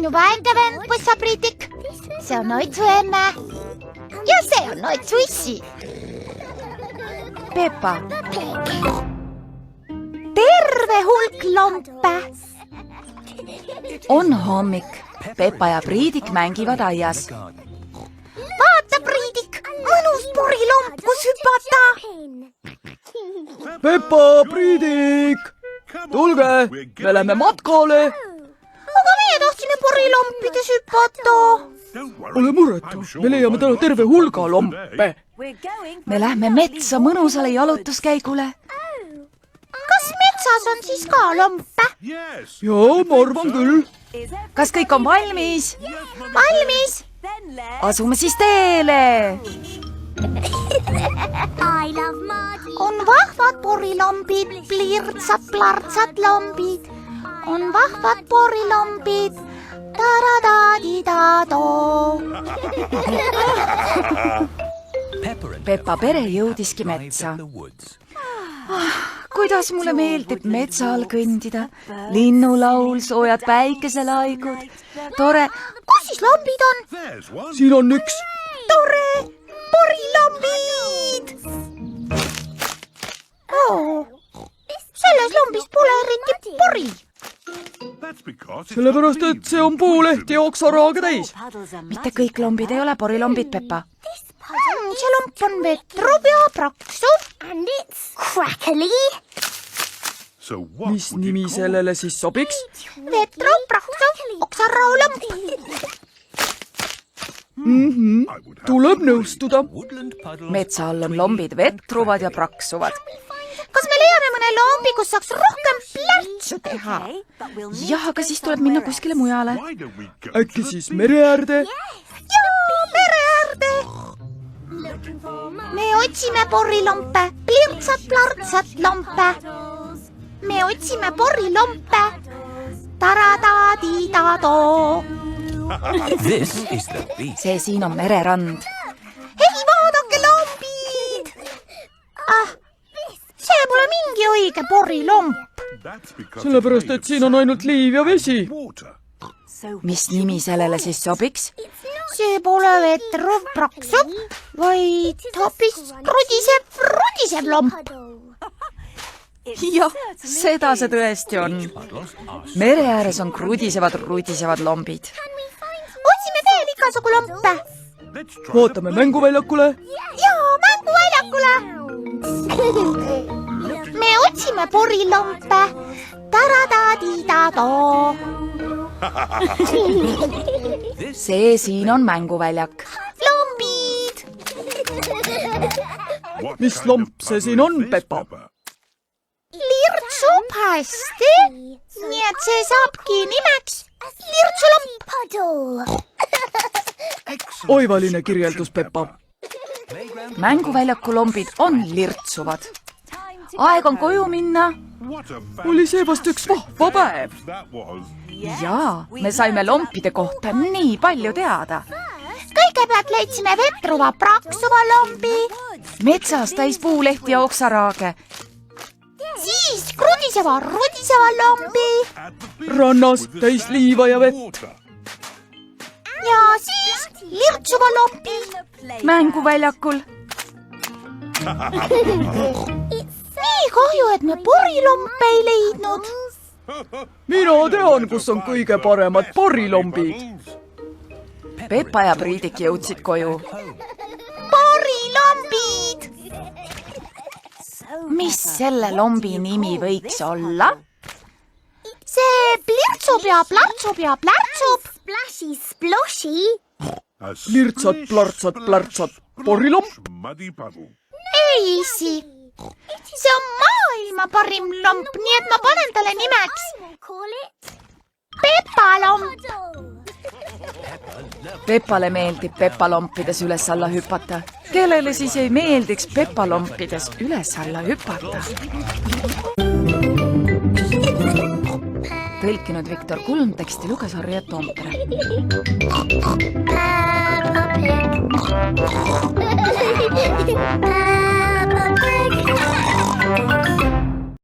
minu väike vend Põssa-Priidik. See on Oitsu emme. Ja see on Oitsu issi. Pepa. Terve hulk lompe. On hommik. Pepa ja Priidik mängivad aias. Vaata, Priidik, mõnus porilomp, kus hüpata. Pepa, Priidik, tulge, me lähme matkale. Aga meie tahtsime porilompides hüpata. Ole muretu, me leiame täna terve hulga lompe. Me lähme metsa mõnusale jalutuskäigule. Kas metsas on siis ka lompe? Jaa, ma arvan küll. Kas kõik on valmis? Valmis. Asume siis teele. On vahvad porilombid, plirtsad-plartsad lombid. On vahvad porilombid, taradadidado. Pepa pere jõudiski metsa. Kuidas mulle meeldib metsal kõndida. Linnulaul, soojad päikeselaigud. Tore. Kus siis lombid on? Siin on üks. Tore, porilombid. Selles lombis pole eriti pori. Sellepärast, et see on puulehti ja oksaraaga täis. Mitte kõik lombid ei ole porilombid, Pepa. See lomp on vetrub ja praksub. And it's crackly. Mis nimi sellele siis sobiks? Vetrub, praksub, oksaraulamp. Tuleb nõustuda. Metsa all on lombid vetruvad ja praksuvad. Kas me leiame mõne lombi, kus saaks rohkem plärtsu teha? Jah, aga siis tuleb minna kuskile mujale. Äkki siis mere äärde? Jaa, mere äärde. Me otsime porilompe, plirtsad-plartsad lompe. Me otsime porilompe, taradadidado. See siin on mererand. Hei, vaadake lombid! See pole mingi õige porilomp. Sellepärast, et siin on ainult liiv ja vesi. Mis nimi sellele siis sobiks? See pole vetrub, praksub, vaid hoopis rudisev lomp. Jah, seda see tõesti on. Mere ääres on rudisevad lombid. Otsime veel igasugu lompe. Vaatame mänguväljakule. Jaa, mänguväljakule. Me otsime porilompe, taradadidado. See siin on mänguväljak. Lombid. Mis lomp see siin on, Pepa? Lirtsub hästi, nii et see saabki nimeks lirtsulomp. Oivaline kirjeldus, Pepa. Mänguväljaku lombid on lirtsuvad. Aeg on koju minna. Oli see vast üks vahva päev. Jaa, me saime lompide kohta nii palju teada. Kõigepealt leidsime vetruva praksuva lombi. Metsas täis puulehti ja oksaraage. Siis krudiseva lombi. Rannas täis liiva ja vett. Ja siis lirtsuva lombi. Mänguväljakul. Nii kahju, et me porilompe ei leidnud. Mina tean, kus on kõige paremad porilombid. Pepa ja Priidik jõudsid koju. Porilombid! Mis selle lombi nimi võiks olla? See plirtsub ja plartsub ja plärtsub. Splashy, sploshi. Lirtsad, plartsad, porilomp. Ei, issi. See on maailma parim lomp, nii et ma panen talle nimeks Pepalomp. Pepale meeldib pepalompides üles-alla hüpata. Kellele siis ei meeldiks pepalompides üles-alla hüpata? Tõlkinud Viktor Kulm, teksti luges Harriet Toompere. Peppa Pig.